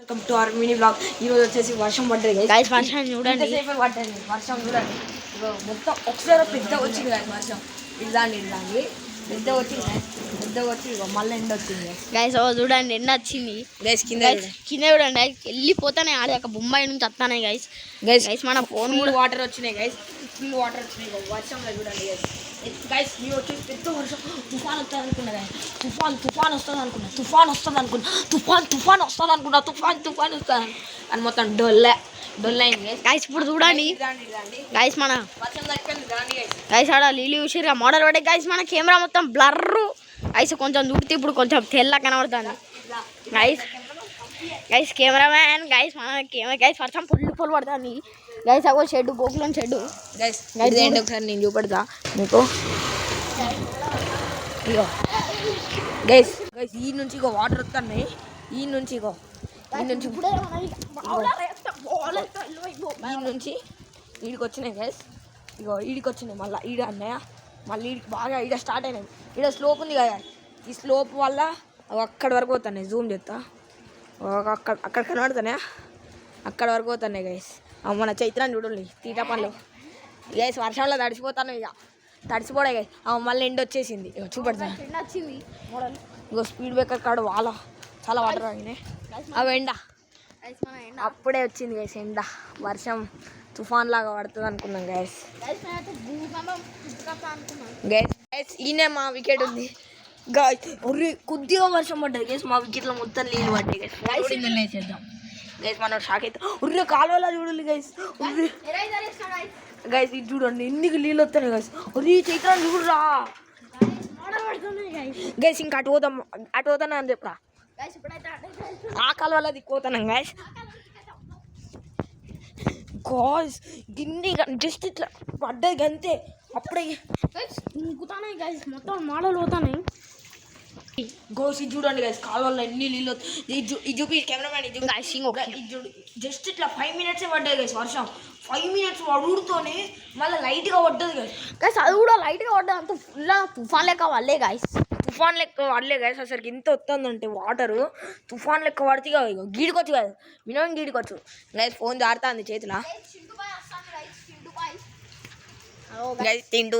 Welcome to our mini blog. ఈరోజు వచ్చేసి వర్షం పడ్డది గైస్. వర్షం చూడండి, పడ్డది వర్షం చూడండి. మొత్తం ఒకసారి పెద్ద వచ్చింది కదా వర్షం. ఇలాంటి పెద్ద వచ్చింది, పెద్ద వచ్చి మళ్ళీ ఎండ వచ్చింది గైస్. చూడండి ఎండ వచ్చింది గైస్. కింద చూడండి వెళ్ళిపోతానే ఆడ బొంబాయి నుంచి వస్తానే గైస్. గైస్ మన ఫోన్ కూడా వాటర్ వచ్చినాయి గైస్, ఫుల్ వాటర్ వచ్చినాయి వర్షంలో చూడండి గైస్. గైస్ మేము వచ్చి పెద్ద వర్షం తుఫాన్ వస్తుంది అనుకున్నా గైస్. తుఫాన్ వస్తుంది అనుకున్నా, తుఫాన్ వస్తుంది అనుకున్నా అని మొత్తం డొల్ అయింది గైస్. ఇప్పుడు చూడండి గైస్, మన గైస్ ఆడ నీళ్ళు చూసిరా మోడల్ పడే గైస్. మన కెమెరా మొత్తం బ్లర్రు గైస్. కొంచెం దూరితే ఇప్పుడు కొంచెం తెల్ల కనబడుతుంది గైస్. గైస్ కెమెరామ్యాన్ గైస్, మన కెమెరా గైస్. వర్షం ఫుల్ పడుతుంది గైస్. అగో shed, Gokulam shed guys. Guys ఒకసారి నేను చూపెడతా మీకు. ఇగో గైస్, గైస్ ఈ నుంచి ఇగో వాటర్ వస్తున్నాయి. ఈ నుంచి ఈడికి వచ్చినాయి గైస్. ఇగో ఈడికి వచ్చినాయి మళ్ళీ ఈడ అన్నయ్య. మళ్ళీ ఈడికి బాగా ఈడ స్టార్ట్ అయినాయి. ఈడ స్లోప్ ఉంది కదా, ఈ స్లోప్ వల్ల అక్కడి వరకు పోతున్నాయి. జూమ్ చేస్తా, అక్కడ కనబడుతున్నాయా, అక్కడ వరకు పోతున్నాయి గైస్. మన చైత్రాన్ని చూడండి తీట పనులు గైస్. వర్షంలో తడిసిపోతాను ఇక, తడిసిపోడా గైస్. మళ్ళీ ఎండ వచ్చేసింది. ఇక చూపెడతాను, ఇగో స్పీడ్ బ్రేకర్ కాడ చాలా వాటర్ అయినాయి. అవి ఎండ అప్పుడే వచ్చింది గైస్. ఎండ వర్షం తుఫాన్ లాగా పడుతుంది అనుకున్నాం గైస్. గైస్ ఈయనే మా వికెట్ ఉంది గైస్. కొద్దిగా వర్షం పడ్డది గైస్, మా వికెట్లో మొత్తం నీళ్ళు పడ్డాయి గైస్. చేద్దాం గైస్, మనం షాక్ అవుతాం. కాలువలా చూడాలి గైస్. గైస్ ఇది చూడండి ఎన్నికి నీళ్ళు వస్తున్నాయి గైస్. చైత్రాన్ని చూడరా గైస్. ఇంకా అటు పోతాను అని చెప్పరా. ఆ కాలువలా దిక్కుపోతున్నాం గైస్. గాయ్స్ గిన్ని జస్ట్ ఇట్లా పడ్డది అంతే, అప్పుడే ఇంకుతాయి గైస్. మొత్తం మోడల్ పోతాయి గోస్. ఇది చూడండి గైస్, కాలువల్లో ఎన్ని నీళ్ళు. ఇది చూపి కెమెరామ్యాన్, ఇది జస్ట్ ఇట్లా 5 minutes పడ్డది గైస్ వర్షం. 5 minutes పడుతోనే మళ్ళీ లైట్గా పడ్డది గైస్. గైస్ అది కూడా లైట్గా పడ్డది, అంత ఫుల్ తుఫాన్ లెక్క వల్లే గైస్. తుఫాన్ లెక్క పడలే గైస్. అసలు ఎంత వస్తుందంటే వాటరు తుఫాన్ లెక్క పడితే గీడికొచ్చు కాదు, మినిమం గీడికొచ్చు గైస్. ఫోన్ జారుతుంది చేతిలో గైస్. తింటూ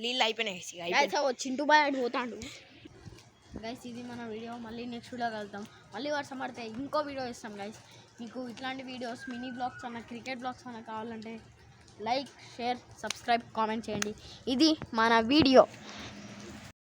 నీళ్ళు అయిపోయినాయి చింటూ బాయ్ అటు పోతాడు గైస్. ఇది మన వీడియో. మళ్ళీ నెక్స్ట్ వీడియో కలుద్దాం. మళ్ళీ వర్షం పడితే ఇంకో వీడియో ఇస్తాం గైస్. మీకు ఇట్లాంటి వీడియోస్, మినీ బ్లాగ్స్ అన్న, క్రికెట్ బ్లాగ్స్ అన్న కావాలంటే లైక్, షేర్, సబ్స్క్రైబ్, కామెంట్ చేయండి. ఇది మన వీడియో.